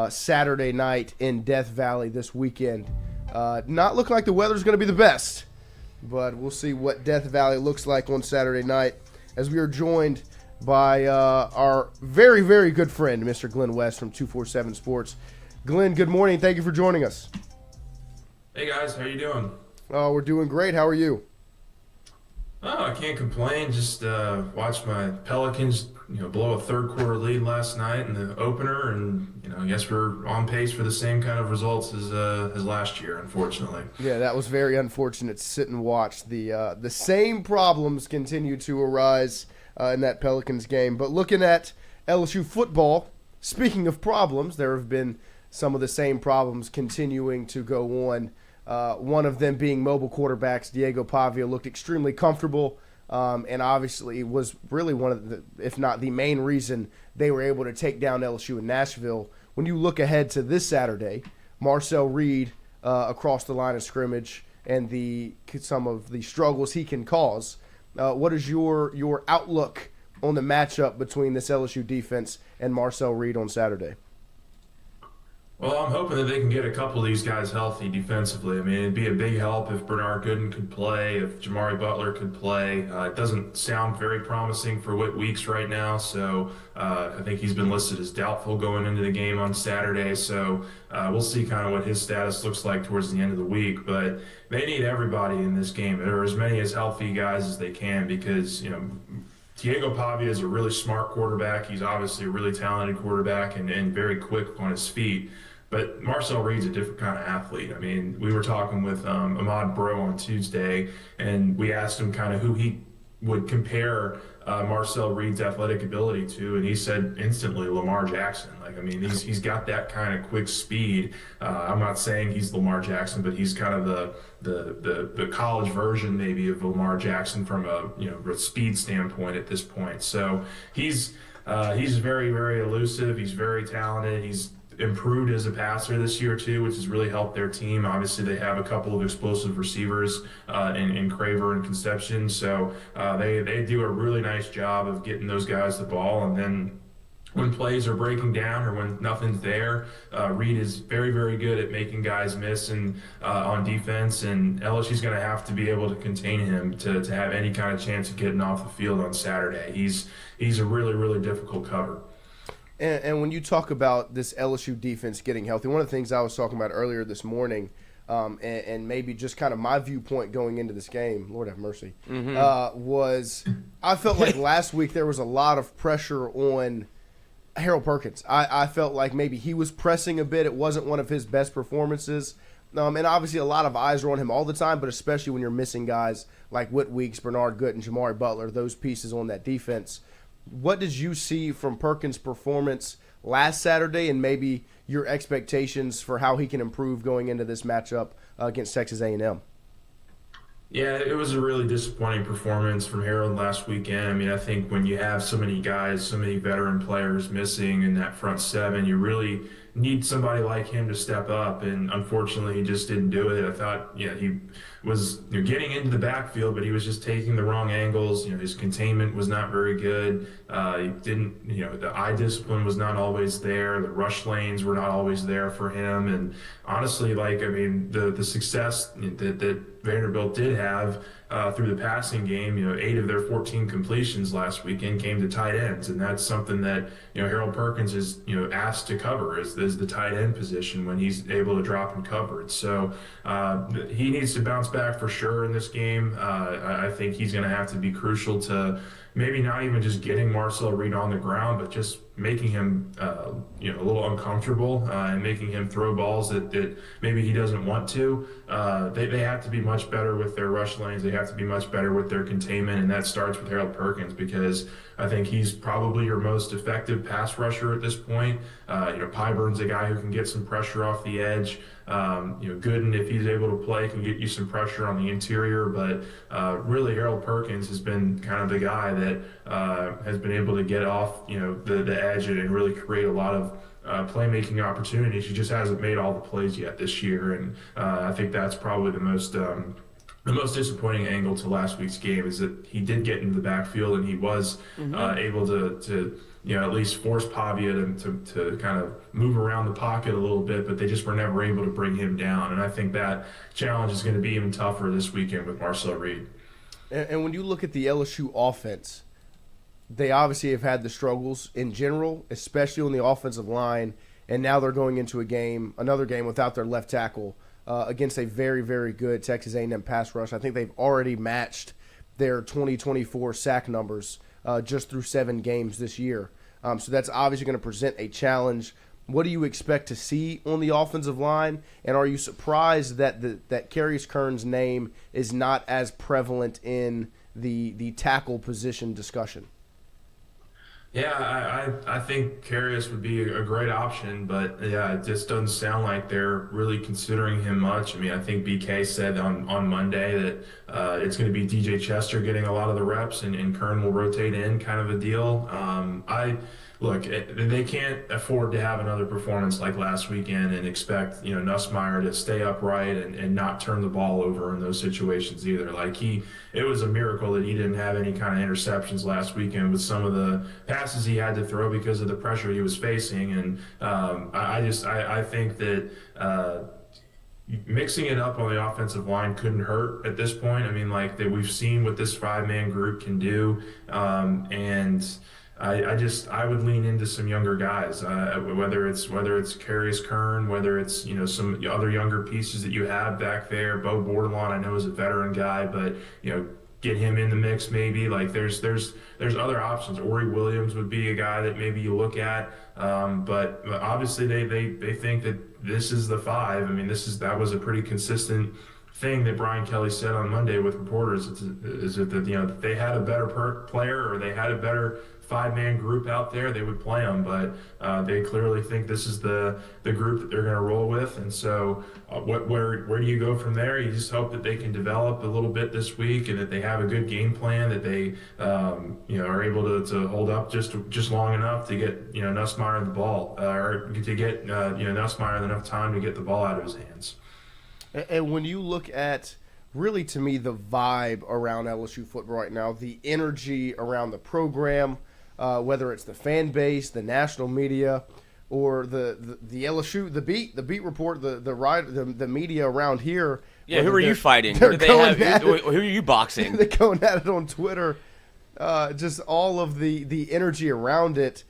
Saturday night in Death Valley this weekend. Not looking like the weather's going to be the best, but we'll see what Death Valley looks like on Saturday night as we are joined by our very, very good friend, Mr. Glen West from 247 Sports. Glen, good morning. Thank you for joining us. Hey guys, how you doing? Oh, we're doing great. How are you? Oh, I can't complain. Just watched my Pelicans, blow a third quarter lead last night in the opener, and I guess we're on pace for the same kind of results as last year, unfortunately. Yeah, that was very unfortunate to sit and watch. The same problems continue to arise in that Pelicans game. But looking at LSU football, speaking of problems, there have been some of the same problems continuing to go on. One of them being mobile quarterbacks. Diego Pavia looked extremely comfortable and obviously was really one of the, if not the main reason they were able to take down LSU in Nashville. When you look ahead to this Saturday, Marcel Reed across the line of scrimmage and some of the struggles he can cause, what is your outlook on the matchup between this LSU defense and Marcel Reed on Saturday? Well, I'm hoping that they can get a couple of these guys healthy defensively. I mean, it'd be a big help if Bernard Gooden could play, if Jamari Butler could play. It doesn't sound very promising for Whit Weeks right now, so I think he's been listed as doubtful going into the game on Saturday. So we'll see kind of what his status looks like towards the end of the week. But they need everybody in this game. There are as many as healthy guys as they can because, Diego Pavia is a really smart quarterback. He's obviously a really talented quarterback and very quick on his feet. But Marcel Reed's a different kind of athlete. I mean, we were talking with Ahmad Bro on Tuesday, and we asked him kind of who he would compare Marcel Reed's athletic ability to, and he said instantly Lamar Jackson. He's got that kind of quick speed. I'm not saying he's Lamar Jackson, but he's kind of the college version maybe of Lamar Jackson from a speed standpoint at this point. So he's very, very elusive. He's very talented. He's improved as a passer this year too, which has really helped their team. Obviously, they have a couple of explosive receivers in Craver and Conception, so they do a really nice job of getting those guys the ball. And then when plays are breaking down or when nothing's there, Reed is very, very good at making guys miss and on defense, and LSU's going to have to be able to contain him to have any kind of chance of getting off the field on Saturday. He's a really, really difficult cover. And when you talk about this LSU defense getting healthy, one of the things I was talking about earlier this morning, and maybe just kind of my viewpoint going into this game, Lord have mercy, was I felt like last week there was a lot of pressure on Harold Perkins. I felt like maybe he was pressing a bit. It wasn't one of his best performances. And obviously a lot of eyes are on him all the time, but especially when you're missing guys like Whit Weeks, Bernard Gooden, Jamari Butler, those pieces on that defense. What did you see from Perkins' performance last Saturday and maybe your expectations for how he can improve going into this matchup against Texas A&M? Yeah, it was a really disappointing performance from Harold last weekend. I mean, I think when you have so many guys, so many veteran players missing in that front seven, you really need somebody like him to step up, and unfortunately he just didn't do it. I thought, he was getting into the backfield, but he was just taking the wrong angles. His containment was not very good. He didn't, the eye discipline was not always there. The rush lanes were not always there for him. And honestly, the success that Vanderbilt did have through the passing game, 8 of their 14 completions last weekend came to tight ends, and that's something that Harold Perkins is asked to cover is the tight end position when he's able to drop in coverage. So he needs to bounce back for sure in this game. I think he's going to have to be crucial to maybe not even just getting Marcel Reed on the ground, but just making him a little uncomfortable and making him throw balls that maybe he doesn't want to. They have to be much better with their rush lanes. They have to be much better with their containment, and that starts with Harold Perkins because I think he's probably your most effective pass rusher at this point. Pyburn's a guy who can get some pressure off the edge. Gooden, if he's able to play, can get you some pressure on the interior. But really, Harold Perkins has been kind of the guy that has been able to get off, the edge and really create a lot of playmaking opportunities. He just hasn't made all the plays yet this year, and I think that's probably the most the most disappointing angle to last week's game is that he did get into the backfield and he was able to at least force Pavia to kind of move around the pocket a little bit, but they just were never able to bring him down. And I think that challenge is going to be even tougher this weekend with Marcel Reed. And when you look at the LSU offense, they obviously have had the struggles in general, especially on the offensive line, and now they're going into another game without their left tackle against a very, very good Texas A&M pass rush. I think they've already matched their 2024 sack numbers just through 7 games this year. So that's obviously going to present a challenge. What do you expect to see on the offensive line? And are you surprised that that Carius Kern's name is not as prevalent in the tackle position discussion? Yeah, I think Carius would be a great option, but yeah, it just doesn't sound like they're really considering him much. I mean, I think BK said on Monday that it's going to be DJ Chester getting a lot of the reps and Kern will rotate in, kind of a deal. Look, they can't afford to have another performance like last weekend and expect, Nussmeier to stay upright and not turn the ball over in those situations either. It was a miracle that he didn't have any kind of interceptions last weekend with some of the passes he had to throw because of the pressure he was facing. And I think that mixing it up on the offensive line couldn't hurt at this point. I mean, we've seen what this 5-man group can do, and I would lean into some younger guys, whether it's Carius Kern, whether it's some other younger pieces that you have back there. Bo Bordelon, I know, is a veteran guy, but get him in the mix maybe. There's other options. Ori Williams would be a guy that maybe you look at, but obviously they think that this is the 5. I mean, that was a pretty consistent thing that Brian Kelly said on Monday with reporters. Is that they had a better player or they had a better 5-man group out there, they would play them, but they clearly think this is the group that they're going to roll with. And so where do you go from there? You just hope that they can develop a little bit this week and that they have a good game plan, that they are able to hold up just long enough to get Nussmeier the ball, or to get Nussmeier enough time to get the ball out of his hands. And when you look at, really, to me, the vibe around LSU football right now, the energy around the program, whether it's the fan base, the national media, or the LSU, the beat report, the media around here. Yeah, who are you fighting? Who are you boxing? They're going at it on Twitter. Just all of the energy around it.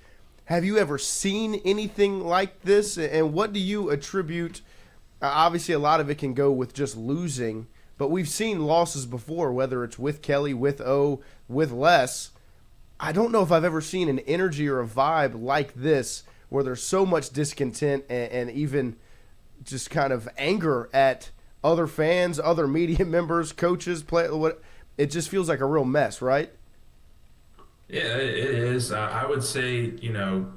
Have you ever seen anything like this? And what do you attribute? Obviously, a lot of it can go with just losing, but we've seen losses before, whether it's with Kelly, with O, with Les. I don't know if I've ever seen an energy or a vibe like this where there's so much discontent and even just kind of anger at other fans, other media members, coaches, it just feels like a real mess, right? Yeah, it is. I would say,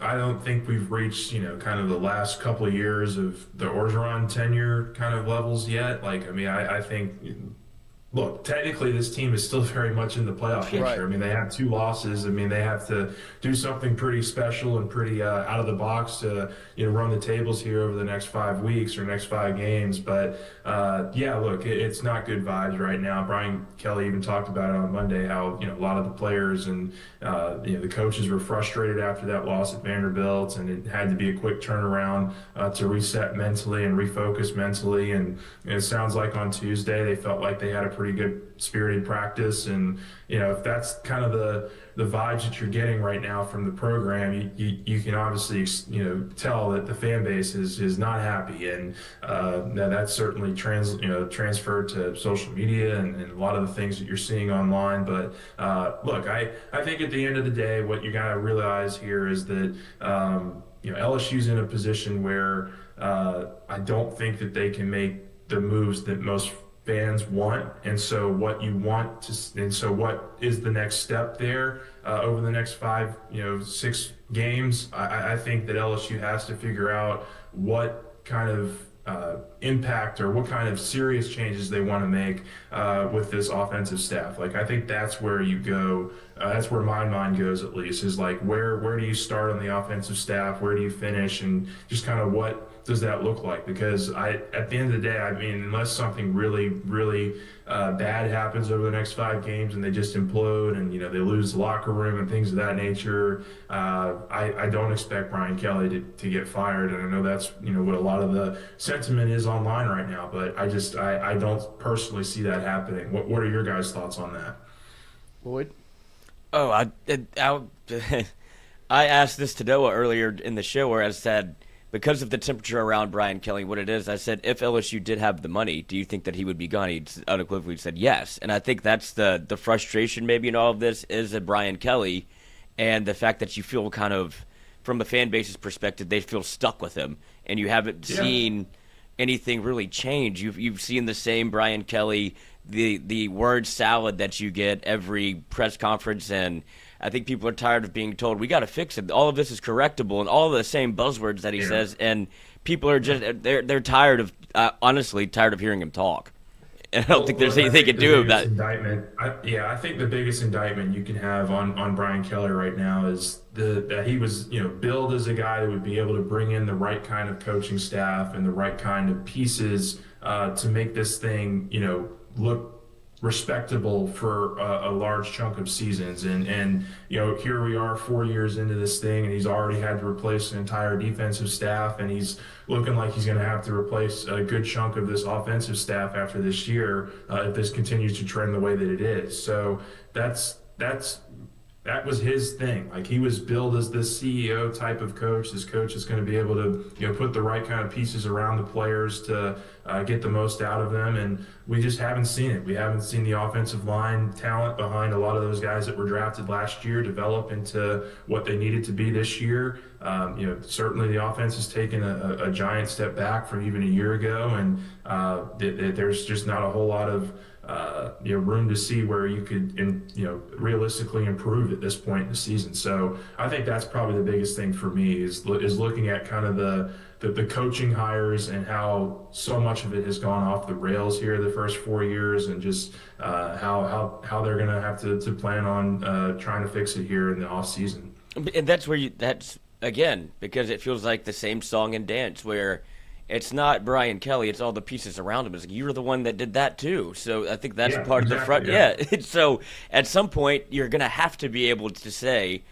I don't think we've reached, kind of the last couple of years of the Orgeron tenure kind of levels yet. I think, look, technically this team is still very much in the playoff picture. Right. I mean, they have 2 losses. I mean, they have to do something pretty special and pretty out of the box to, run the tables here over the next 5 weeks or next 5 games. But, yeah, look, it's not good vibes right now. Brian Kelly even talked about it on Monday, how, a lot of the players and, the coaches were frustrated after that loss at Vanderbilt, and it had to be a quick turnaround to reset mentally and refocus mentally. And it sounds like on Tuesday they felt like they had a pretty good spirited practice. And, if that's kind of the vibes that you're getting right now from the program, you can obviously, tell that the fan base is not happy. And that's certainly transferred to social media and a lot of the things that you're seeing online. But look, I think at the end of the day, what you got to realize here is that, LSU's in a position where I don't think that they can make the moves that most fans want. And so what is the next step there over the next 5, 6 games? I think that LSU has to figure out what kind of impact or what kind of serious changes they want to make with this offensive staff. I think that's where you go That's where my mind goes, at least, is like where do you start on the offensive staff? Where do you finish? And just kind of what does that look like? Because at the end of the day, I mean, unless something really, really bad happens over the next 5 games and they just implode and, they lose the locker room and things of that nature, I don't expect Brian Kelly to get fired. And I know that's, what a lot of the sentiment is online right now, but I don't personally see that happening. What are your guys' thoughts on that? Lloyd? Oh, I asked this to Noah earlier in the show where I said, because of the temperature around Brian Kelly, what it is, I said, if LSU did have the money, do you think that he would be gone? He unequivocally said yes. And I think that's the frustration maybe in all of this is that Brian Kelly and the fact that you feel kind of, from the fan base's perspective, they feel stuck with him. And you haven't seen anything really change. You've seen the same Brian Kelly, the word salad that you get every press conference, and I think people are tired of being told we got to fix it. All of this is correctable, and all the same buzzwords that he says, and people are just they're tired of honestly tired of hearing him talk. And I don't think there's anything they can do about it. I think the biggest indictment you can have on Brian Kelly right now is that he was billed as a guy that would be able to bring in the right kind of coaching staff and the right kind of pieces to make this thing look respectable for a large chunk of seasons. And here we are 4 years into this thing, and he's already had to replace an entire defensive staff, and he's looking like he's going to have to replace a good chunk of this offensive staff after this year if this continues to trend the way that it is. So that was his thing. Like, he was billed as this CEO type of coach. This coach is going to be able to, put the right kind of pieces around the players to get the most out of them. And we just haven't seen it. We haven't seen the offensive line talent behind a lot of those guys that were drafted last year develop into what they needed to be this year. Certainly the offense has taken a giant step back from even a year ago, and there's just not a whole lot of room to see where you could, realistically improve at this point in the season. So I think that's probably the biggest thing for me is looking at kind of the coaching hires and how so much of it has gone off the rails here the first 4 years, and just how they're going to have to plan on trying to fix it here in the off season. And that's again, because it feels like the same song and dance where it's not Brian Kelly, it's all the pieces around him. It's like, you're the one that did that too. So I think that's part of the front. Yeah. So at some point, you're going to have to be able to say,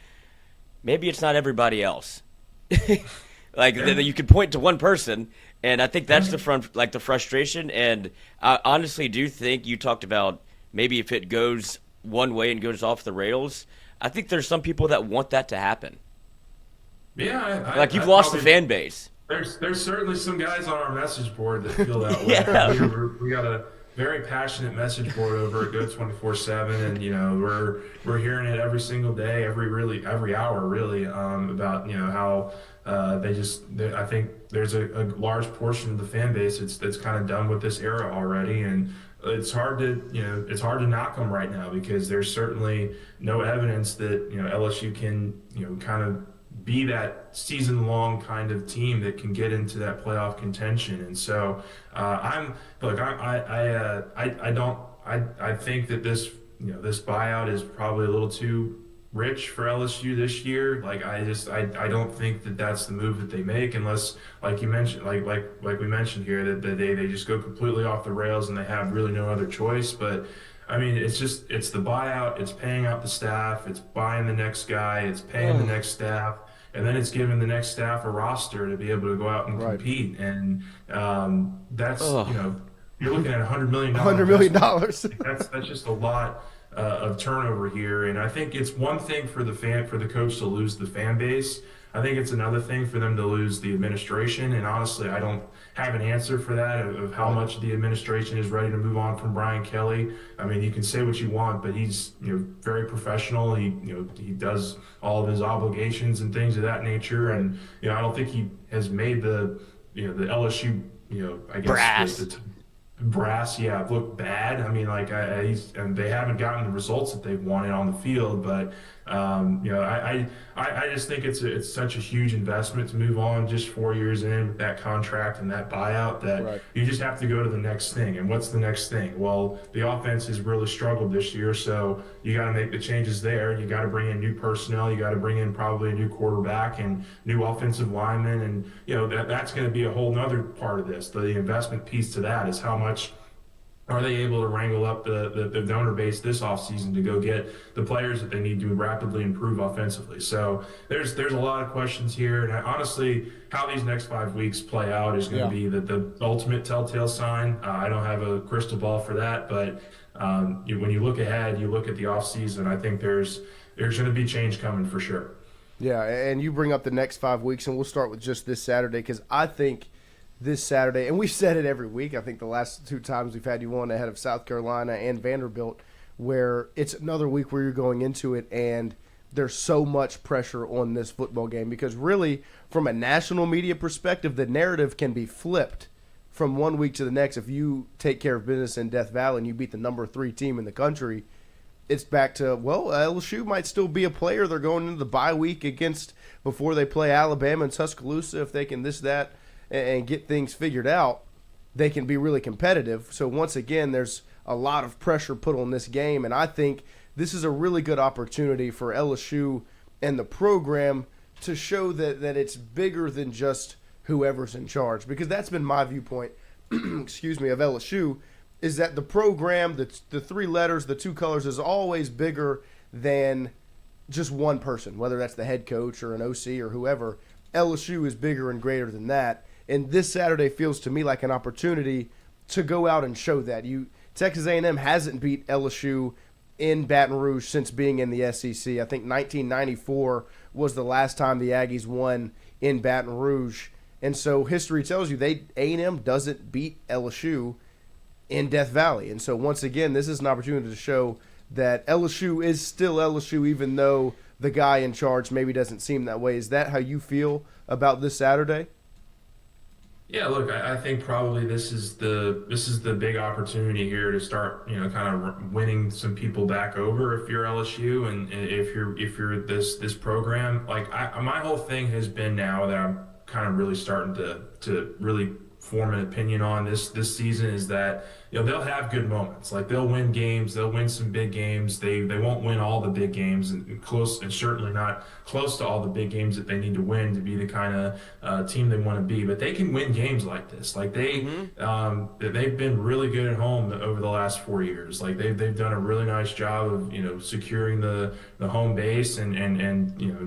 maybe it's not everybody else. You can point to one person, and I think that's the frustration. And I honestly do think you talked about maybe if it goes one way and goes off the rails, I think there's some people that want that to happen. Yeah. You've lost the fan base. There's certainly some guys on our message board that feel that way. Yeah. We got a very passionate message board over at Go 24/7, and we're hearing it every single day, every hour really, about how I think there's a large portion of the fan base that's kind of done with this era already, and it's hard to knock them right now because there's certainly no evidence that LSU can kind of be that season-long kind of team that can get into that playoff contention. And so I think that this buyout is probably a little too rich for LSU this year. I don't think that that's the move that they make unless, like you mentioned, like we mentioned here, that they just go completely off the rails and they have really no other choice. But I mean, it's the buyout, it's paying out the staff, it's buying the next guy, it's paying the next staff, and then it's giving the next staff a roster to be able to go out and compete. And that's, you're looking at $100 million. $100 million. That's just a lot of turnover here. And I think it's one thing for the coach to lose the fan base. I think it's another thing for them to lose the administration. And honestly, I don't have an answer for that of how much the administration is ready to move on from Brian Kelly. I mean, you can say what you want, but he's very professional. He does all of his obligations and things of that nature. And I don't think he has made the LSU I guess the brass look bad. I mean, and they haven't gotten the results that they've wanted on the field, but I just think it's such a huge investment to move on just 4 years in with that contract and that buyout that Right. you just have to go to the next thing. And what's the next thing? Well, the offense has really struggled this year, so you got to make the changes there. You got to bring in new personnel. You got to bring in probably a new quarterback and new offensive linemen, and that's going to be a whole nother part of this. The investment piece to that is how much are they able to wrangle up the donor base this offseason to go get the players that they need to rapidly improve offensively? So there's a lot of questions here, and honestly, how these next 5 weeks play out is going to be the ultimate telltale sign. I don't have a crystal ball for that, but when you look ahead, you look at the offseason, I think there's going to be change coming for sure. Yeah, and you bring up the next 5 weeks, and we'll start with just this Saturday because I think this Saturday, and we've said it every week, I think the last 2 times we've had you on ahead of South Carolina and Vanderbilt, where it's another week where you're going into it and there's so much pressure on this football game because really, from a national media perspective, the narrative can be flipped from one week to the next. If you take care of business in Death Valley and you beat the number 3 team in the country, it's back to, well, LSU might still be a player. They're going into the bye week before they play Alabama and Tuscaloosa. If they can that, and get things figured out, they can be really competitive. So once again, there's a lot of pressure put on this game, and I think this is a really good opportunity for LSU and the program to show that it's bigger than just whoever's in charge, because that's been my viewpoint, excuse me, of LSU, is that the program, the 3 letters, the 2 colors is always bigger than just one person, whether that's the head coach or an OC or whoever. LSU is bigger and greater than that. And this Saturday feels to me like an opportunity to go out and show that. Texas A&M hasn't beat LSU in Baton Rouge since being in the SEC. I think 1994 was the last time the Aggies won in Baton Rouge. And so history tells you A&M doesn't beat LSU in Death Valley. And so once again, this is an opportunity to show that LSU is still LSU, even though the guy in charge maybe doesn't seem that way. Is that how you feel about this Saturday? Yeah, look, I think probably this is the big opportunity here to start, kind of winning some people back over if you're LSU and if you're this program. Like my whole thing has been now that I'm kind of really starting to really form an opinion on this season is that they'll have good moments. Like they'll win games, they'll win some big games. They won't win all the big games and certainly not close to all the big games that they need to win to be the kind of team they want to be. But they can win games like this. Like they've been really good at home over the last 4 years. Like they've done a really nice job of securing the home base and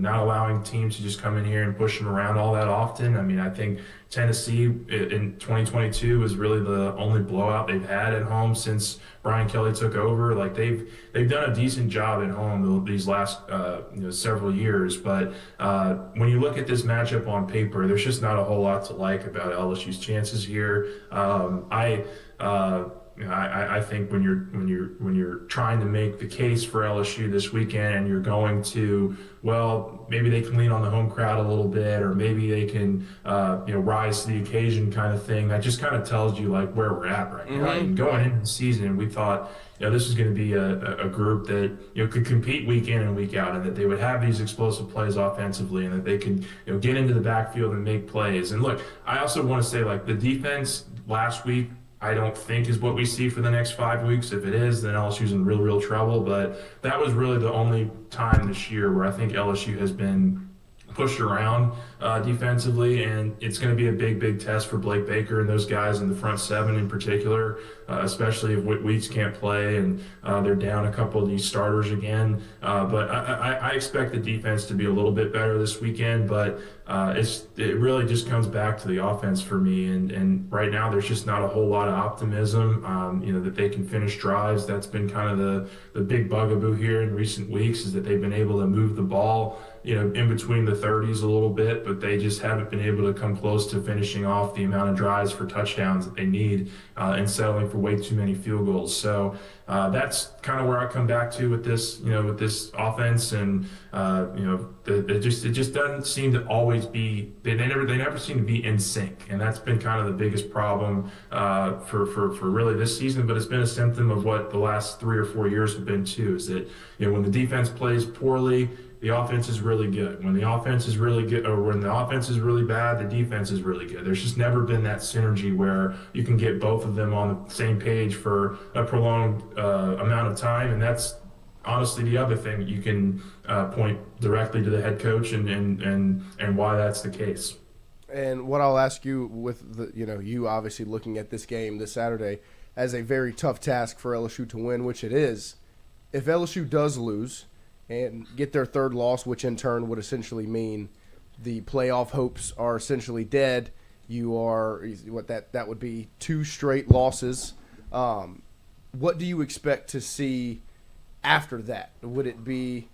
not allowing teams to just come in here and push them around all that often. I mean, I think Tennessee in 2022 was really the only blowout they've had at home since Brian Kelly took over. Like they've done a decent job at home these last several years. But when you look at this matchup on paper, there's just not a whole lot to like about LSU's chances here. I think when you're trying to make the case for LSU this weekend and you're going to, well, maybe they can lean on the home crowd a little bit, or maybe they can rise to the occasion kind of thing. That just kind of tells you like where we're at right now. And going into the season, we thought this is going to be a group that could compete week in and week out, and that they would have these explosive plays offensively, and that they could get into the backfield and make plays. And look, I also want to say like the defense last week, I don't think is what we see for the next 5 weeks. If it is, then LSU's in real trouble. But that was really the only time this year where I think LSU has been pushed around defensively, and it's going to be a big test for Blake Baker and those guys in the front 7 in particular, especially if Weeks can't play and they're down a couple of these starters again. But I expect the defense to be a little bit better this weekend, but it really just comes back to the offense for me, and right now there's just not a whole lot of optimism that they can finish drives. That's been kind of the big bugaboo here in recent weeks, is that they've been able to move the ball in between the 30s a little bit, but they just haven't been able to come close to finishing off the amount of drives for touchdowns that they need, and settling for way too many field goals. So that's kind of where I come back to with this offense, and it just doesn't seem to always be. They never seem to be in sync, and that's been kind of the biggest problem for really this season. But it's been a symptom of what the last 3 or 4 years have been too. Is that when the defense plays poorly, the offense is really good. When the offense is really good, or when the offense is really bad, the defense is really good. There's just never been that synergy where you can get both of them on the same page for a prolonged amount of time. And that's honestly the other thing that you can point directly to the head coach and why that's the case. And what I'll ask you with you obviously looking at this game this Saturday as a very tough task for LSU to win, which it is. If LSU does lose and get their third loss, which in turn would essentially mean the playoff hopes are essentially dead. You are that would be 2 straight losses. What do you expect to see after that? Would it be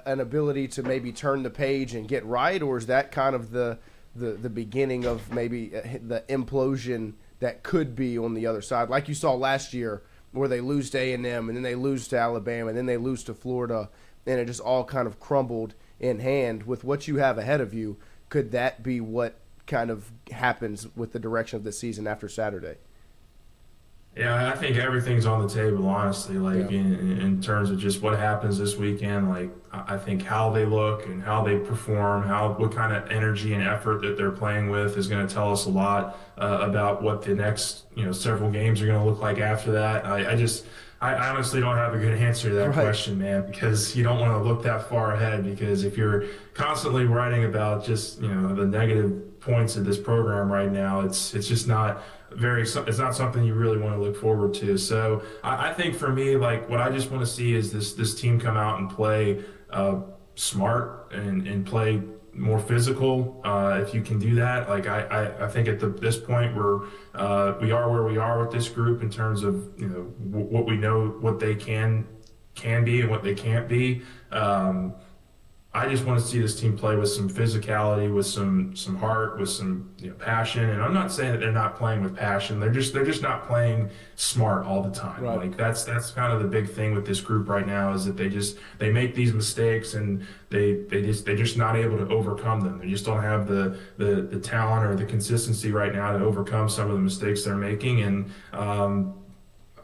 an ability to maybe turn the page and get right, or is that kind of the beginning of maybe the implosion that could be on the other side, like you saw last year, where they lose to A&M and then they lose to Alabama and then they lose to Florida, and it just all kind of crumbled in hand? With what you have ahead of you, could that be what kind of happens with the direction of the season after Saturday? Yeah, I think everything's on the table, honestly, in terms of just what happens this weekend. Like, I think how they look and how they perform, what kind of energy and effort that they're playing with is going to tell us a lot about what the next, several games are going to look like after that. I honestly don't have a good answer to that question, man, because you don't want to look that far ahead, because if you're constantly writing about just, the negative points of this program right now, it's just not it's not something you really want to look forward to. So I think for me, like, what I just want to see is this team come out and play smart and play more physical. If you can do that, like I think at this point we are where we are with this group in terms of what we know, what they can be and what they can't be. I just want to see this team play with some physicality, with some heart, with some passion. And I'm not saying that they're not playing with passion. They're just not playing smart all the time. Right. Like that's kind of the big thing with this group right now, is that they make these mistakes and they're just not able to overcome them. They just don't have the talent or the consistency right now to overcome some of the mistakes they're making. And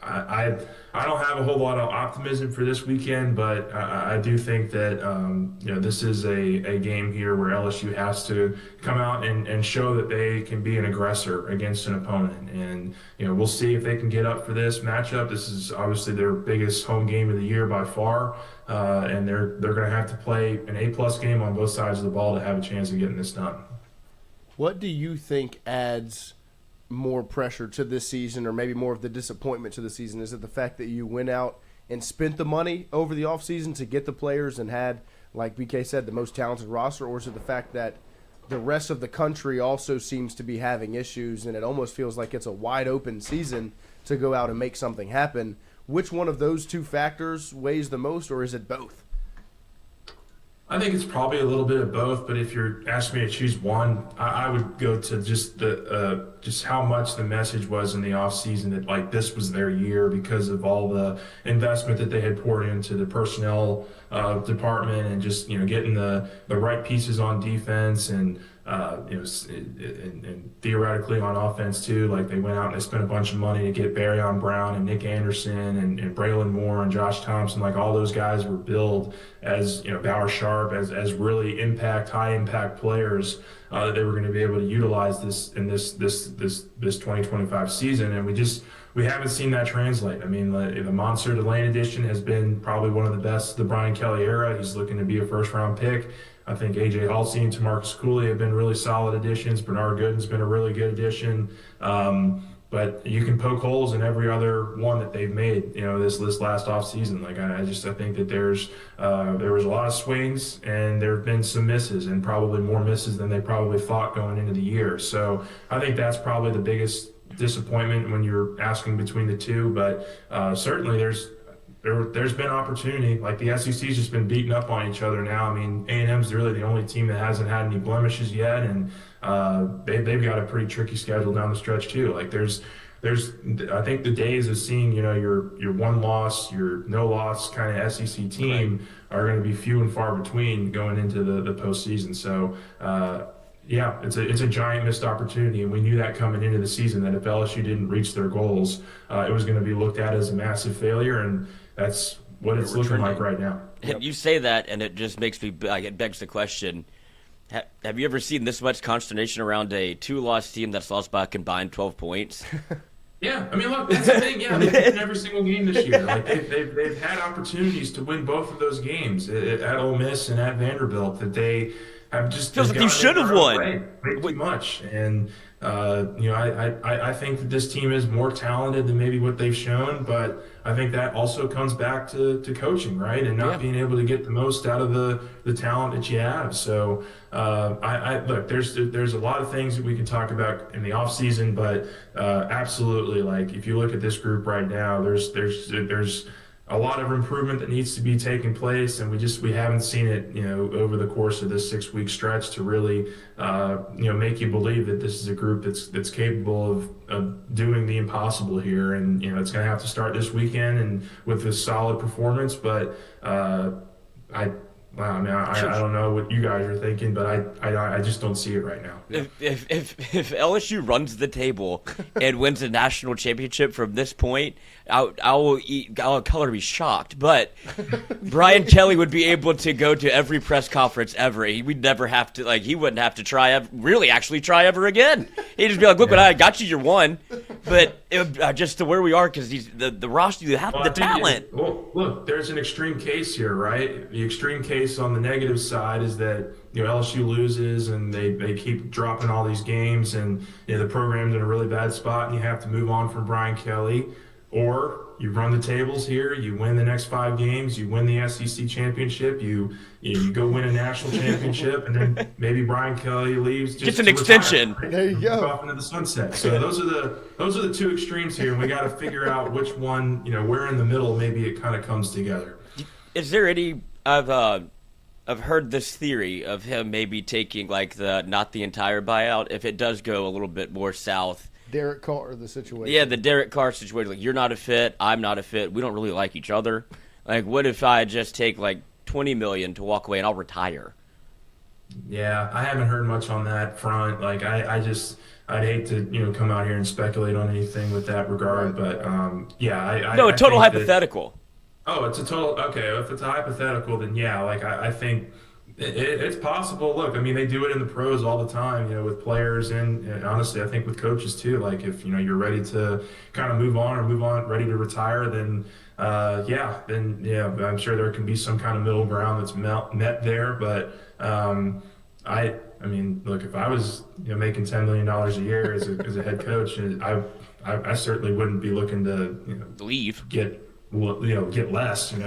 I don't have a whole lot of optimism for this weekend, but I do think that this is a game here where LSU has to come out and show that they can be an aggressor against an opponent. And we'll see if they can get up for this matchup. This is obviously their biggest home game of the year by far, and they're going to have to play an A+ game on both sides of the ball to have a chance of getting this done. What do you think adds more pressure to this season, or maybe more of the disappointment to the season? Is it the fact that you went out and spent the money over the offseason to get the players and had, like BK said, the most talented roster, or is it the fact that the rest of the country also seems to be having issues and it almost feels like it's a wide open season to go out and make something happen? Which one of those two factors weighs the most, or is it both? I think it's probably a little bit of both, but if you're asking me to choose one, I would go to just just how much the message was in the offseason that, like, this was their year because of all the investment that they had poured into the personnel department, and just getting the right pieces on defense and and theoretically on offense too. Like, they went out and they spent a bunch of money to get Barryon Brown and Nick Anderson and Braylon Moore and Josh Thompson. Like, all those guys were billed as Bauer Sharp as really high impact players that they were going to be able to utilize this 2025 season. And we haven't seen that translate. I mean, the Monster Delane edition has been probably one of the best of the Brian Kelly era. He's looking to be a first round pick. I think A.J. Halsey and Tamarcus Cooley have been really solid additions. Bernard Gooden's been a really good addition. But you can poke holes in every other one that they've made, this last offseason. Like, I think that there was a lot of swings and there have been some misses, and probably more misses than they probably thought going into the year. So I think that's probably the biggest disappointment when you're asking between the two. But certainly there's there's been opportunity. Like the SEC's just been beating up on each other now. I mean, A&M's really the only team that hasn't had any blemishes yet, and they've got a pretty tricky schedule down the stretch too. Like there's I think the days of seeing your one loss, your no loss kind of SEC team are going to be few and far between going into the postseason. So yeah, it's a giant missed opportunity, and we knew that coming into the season that if LSU didn't reach their goals, it was going to be looked at as a massive failure, and that's what it's looking like right now. Yep. You say that, and it just makes me it begs the question: have you ever seen this much consternation around a 2-loss team that's lost by a combined 12 points? Yeah, I mean, look, that's the thing. Yeah, they've won every single game this year. Like they've had opportunities to win both of those games at Ole Miss and at Vanderbilt that they have just feels like you should have won way too much. And I think that this team is more talented than maybe what they've shown, but I think that also comes back to coaching, right, and not being able to get the most out of the talent that you have. So look, there's a lot of things that we can talk about in the off season, but absolutely, like if you look at this group right now, there's a lot of improvement that needs to be taking place, and we haven't seen it, over the course of this 6-week stretch to really, make you believe that this is a group that's capable of doing the impossible here. And it's going to have to start this weekend and with a solid performance. But I don't know what you guys are thinking, but I just don't see it right now. If LSU runs the table and wins a national championship from this point, I'll color be shocked. But Brian Kelly would be able to go to every press conference ever. We'd never have to he wouldn't have to try ever again. He'd just be like, look what I got you, you're one. But just to where we are, because the roster, you have the talent. Look, there's an extreme case here, right? The extreme case on the negative side is that LSU loses and they keep dropping all these games, and the program's in a really bad spot, and you have to move on from Brian Kelly. Or you run the tables here, you win the next 5 games, you win the SEC championship, you go win a national championship, and then maybe Brian Kelly leaves just gets an extension. Retire, right? There you go. Off into the sunset. So those are the 2 extremes here, and we got to figure out which one, where in the middle maybe it kind of comes together. Is there any I've heard this theory of him maybe taking not the entire buyout if it does go a little bit more south. Derek Carr, the situation. Yeah, the Derek Carr situation. Like, you're not a fit, I'm not a fit, we don't really like each other. Like, what if I just take $20 million to walk away and I'll retire? Yeah, I haven't heard much on that front. Like, I'd hate to come out here and speculate on anything with that regard. But yeah, a total hypothetical. It's a total. Okay, if it's a hypothetical, then yeah, I think it's possible. Look, I mean, they do it in the pros all the time, with players and honestly, I think with coaches too. Like if you're ready to kind of move on, ready to retire, then I'm sure there can be some kind of middle ground that's met there. But I mean, look, if I was making $10 million a year as a head coach, I certainly wouldn't be looking to leave. Get less, I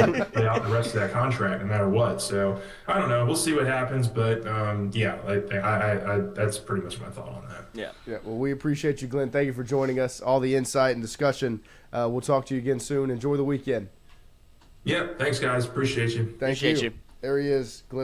would play out the rest of that contract no matter what. So I don't know. We'll see what happens, but I that's pretty much my thought on that. Yeah. Well, we appreciate you, Glenn. Thank you for joining us. All the insight and discussion. We'll talk to you again soon. Enjoy the weekend. Yeah. Thanks, guys. Appreciate you. Thank you. There he is, Glenn.